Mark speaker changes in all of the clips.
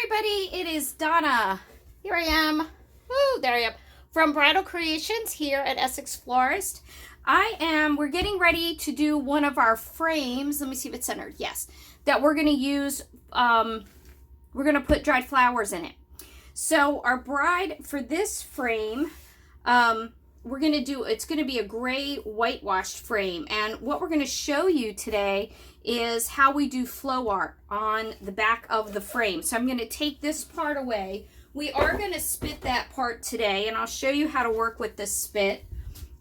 Speaker 1: everybody, it is Donna. Here I am. Woo, there I am. From Bridal Creations here at Essex Florist. We're getting ready to do one of our frames. Let me see if it's centered. Yes. That we're going to use, we're going to put dried flowers in it. So our bride for this frame, we're going to do, it's going to be a gray whitewashed frame. And what we're going to show you today is how we do flow art on the back of the frame. So I'm going to take this part away. We are going to spit that part today, and I'll show you how to work with this spit,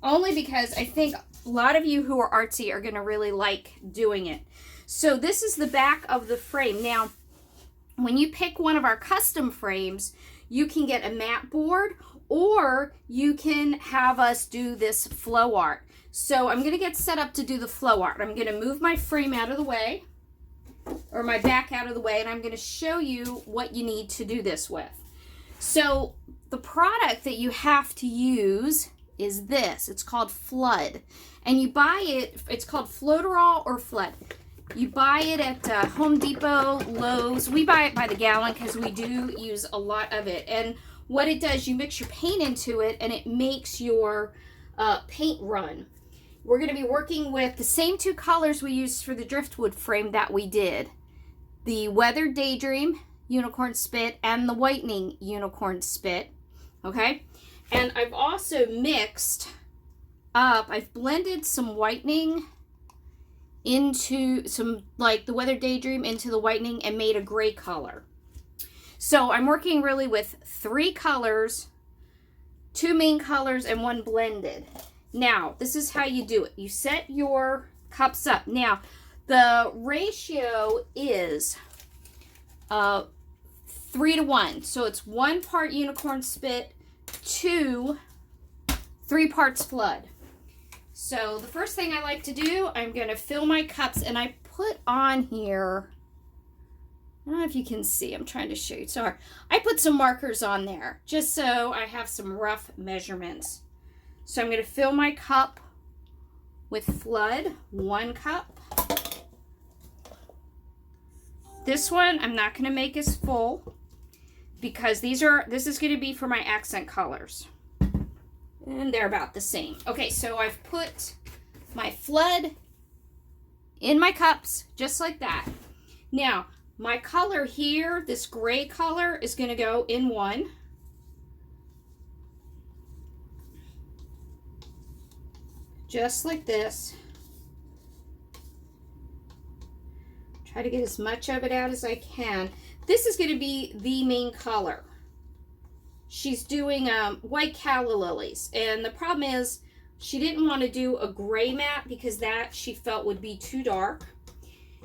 Speaker 1: only because I think a lot of you who are artsy are going to really like doing it. So this is the back of the frame. Now, when you pick one of our custom frames, you can get a mat board, or you can have us do this flow art. So I'm going to get set up to do the flow art. I'm going to move my frame out of the way, or my back out of the way, and I'm going to show you what you need to do this with. So the product that you have to use is this. It's called Flood. And you buy it, it's called Floeterol or Flood. You buy it at Home Depot, Lowe's. We buy it by the gallon because we do use a lot of it. And what it does, you mix your paint into it and it makes your paint run. We're going to be working with the same two colors we used for the driftwood frame that we did. The Weathered Daydream Unicorn Spit and the Whitening Unicorn Spit. Okay? And I've also mixed up, I've blended some whitening into some, like the Weathered Daydream into the whitening and made a gray color. So I'm working really with 3 colors, 2 main colors, and 1 blended. Now, this is how you do it. You set your cups up. Now, the ratio is 3 to 1. So it's 1 part Unicorn Spit to 3 parts Flood. So the first thing I like to do, I'm going to fill my cups, and I put on here, I don't know if you can see, I'm trying to show you. Sorry. I put some markers on there just so I have some rough measurements. So I'm going to fill my cup with Flood, 1 cup. This one I'm not going to make as full because this is going to be for my accent colors. And they're about the same. Okay, so I've put my Flood in my cups just like that. Now, my color here, this gray color, is going to go in 1. Just like this. Try to get as much of it out as I can. This is going to be the main color. She's doing white calla lilies, and the problem is she didn't want to do a gray mat because that she felt would be too dark,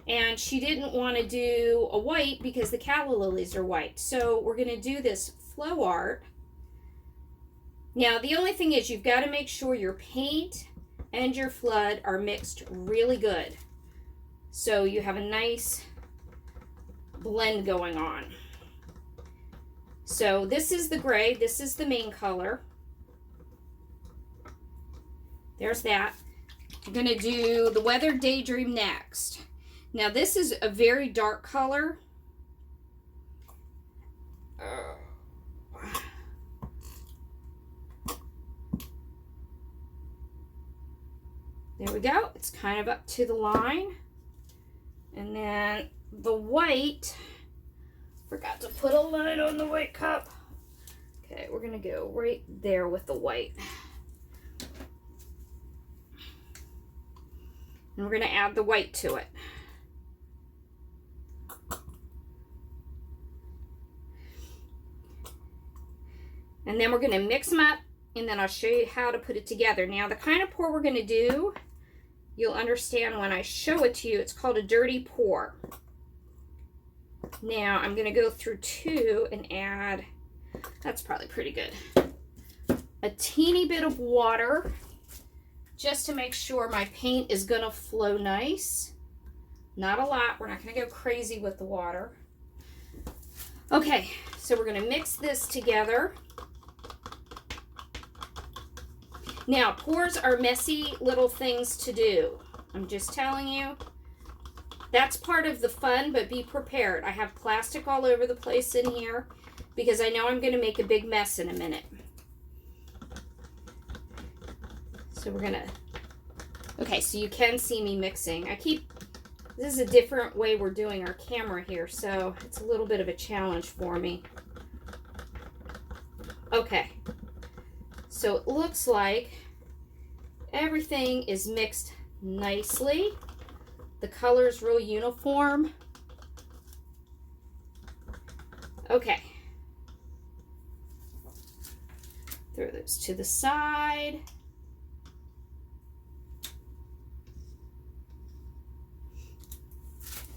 Speaker 1: and she didn't want to do a white because the calla lilies are white. So we're going to do this flow art. Now the only thing is you've got to make sure your paint and your Flood are mixed really good, so you have a nice blend going on. So this is the gray, this is the main color. There's that. I'm going to do the Weathered Daydream next. Now this is a very dark color. There we go. It's kind of up to the line. And then the white, forgot to put a line on the white cup. Okay, we're going to go right there with the white. And we're going to add the white to it. And then we're going to mix them up, and then I'll show you how to put it together. Now, the kind of pour we're going to do, you'll understand when I show it to you. It's called a dirty pour. Now, I'm going to go through 2 and add, that's probably pretty good, a teeny bit of water just to make sure my paint is going to flow nice. Not a lot. We're not going to go crazy with the water. Okay, so we're going to mix this together. Now, pours are messy little things to do. I'm just telling you. That's part of the fun, but be prepared. I have plastic all over the place in here because I know I'm going to make a big mess in a minute. So we're going to... Okay, so you can see me mixing. This is a different way we're doing our camera here, so it's a little bit of a challenge for me. Okay, so it looks like everything is mixed nicely. The color's real uniform. Okay. Throw those to the side.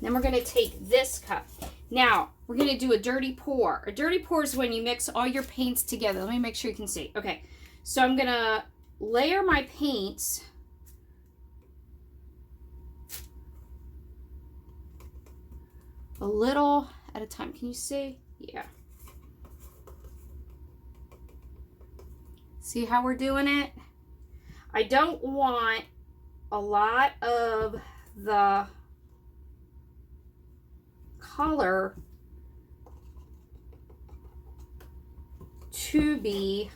Speaker 1: Then we're going to take this cup. Now, we're going to do a dirty pour. A dirty pour is when you mix all your paints together. Let me make sure you can see. Okay, so I'm going to layer my paints a little at a time. Can you see? Yeah. See how we're doing it? I don't want a lot of the color to be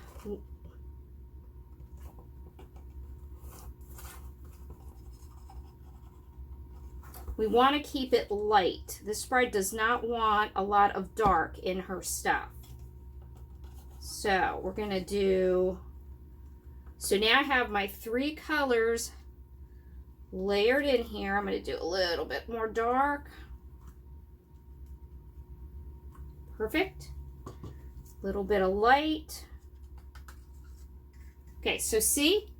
Speaker 1: we want to keep it light. This bride does not want a lot of dark in her stuff. So we're going to do, so now I have my 3 colors layered in here. I'm going to do a little bit more dark. Perfect. Little bit of light. Okay, so see,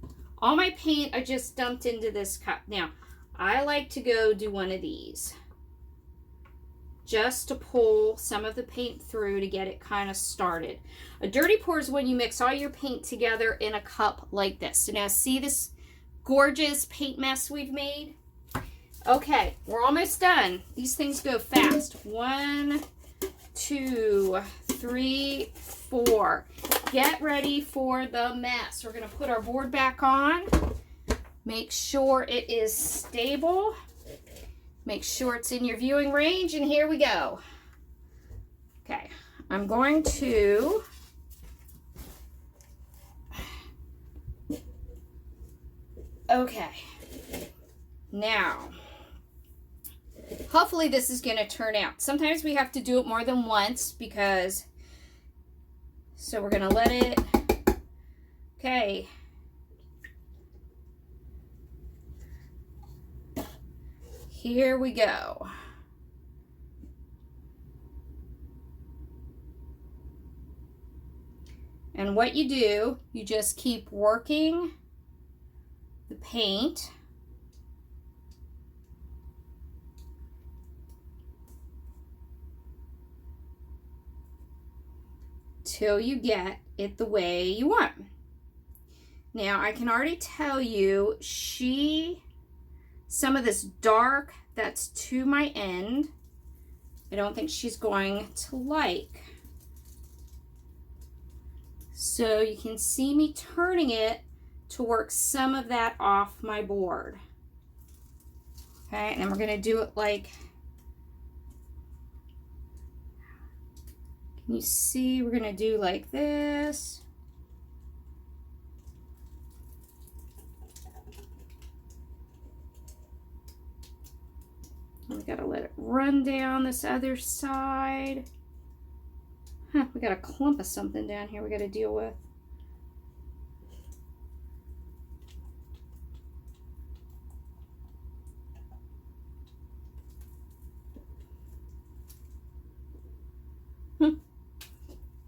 Speaker 1: all my paint I just dumped into this cup. Now, I like to go do one of these just to pull some of the paint through to get it kind of started. A dirty pour is when you mix all your paint together in a cup like this. So now see this gorgeous paint mess we've made? Okay, we're almost done. These things go fast. 1, 2, 3, 4. Get ready for the mess. We're going to put our board back on. Make sure it is stable. Make sure it's in your viewing range, and here we go. Okay, I'm going to okay. Now, hopefully this is going to turn out. Sometimes we have to do it more than once because, so we're going to let it, okay. Here we go. And what you do, you just keep working the paint till you get it the way you want. Now, I can already tell you, some of this dark that's to my end, I don't think she's going to like. So you can see me turning it to work some of that off my board. Okay, and then we're gonna do it like, can you see, we're gonna do like this. We gotta let it run down this other side. Huh, we got a clump of something down here we gotta deal with.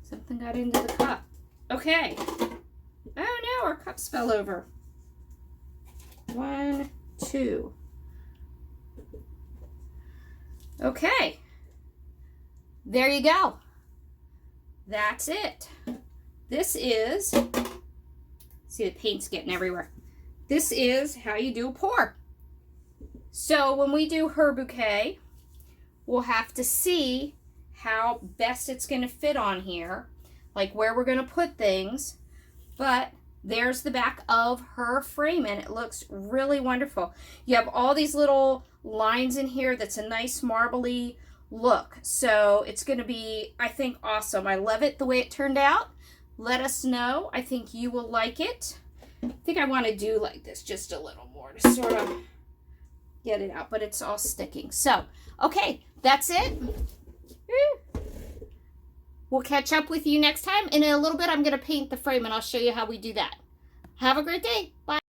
Speaker 1: Something got into the cup. Okay. Oh no, our cups fell over. 1, 2. Okay, there you go. That's it. This is, see the paint's getting everywhere. This is how you do a pour. So when we do her bouquet, we'll have to see how best it's going to fit on here, like where we're going to put things. But there's the back of her frame, and it looks really wonderful. You have all these little lines in here that's a nice marbly look. So it's going to be, I think, awesome. I love it the way it turned out. Let us know. I think you will like it. I think I want to do like this just a little more to sort of get it out, but it's all sticking. So, okay, that's it. We'll catch up with you next time. In a little bit, I'm going to paint the frame, and I'll show you how we do that. Have a great day. Bye.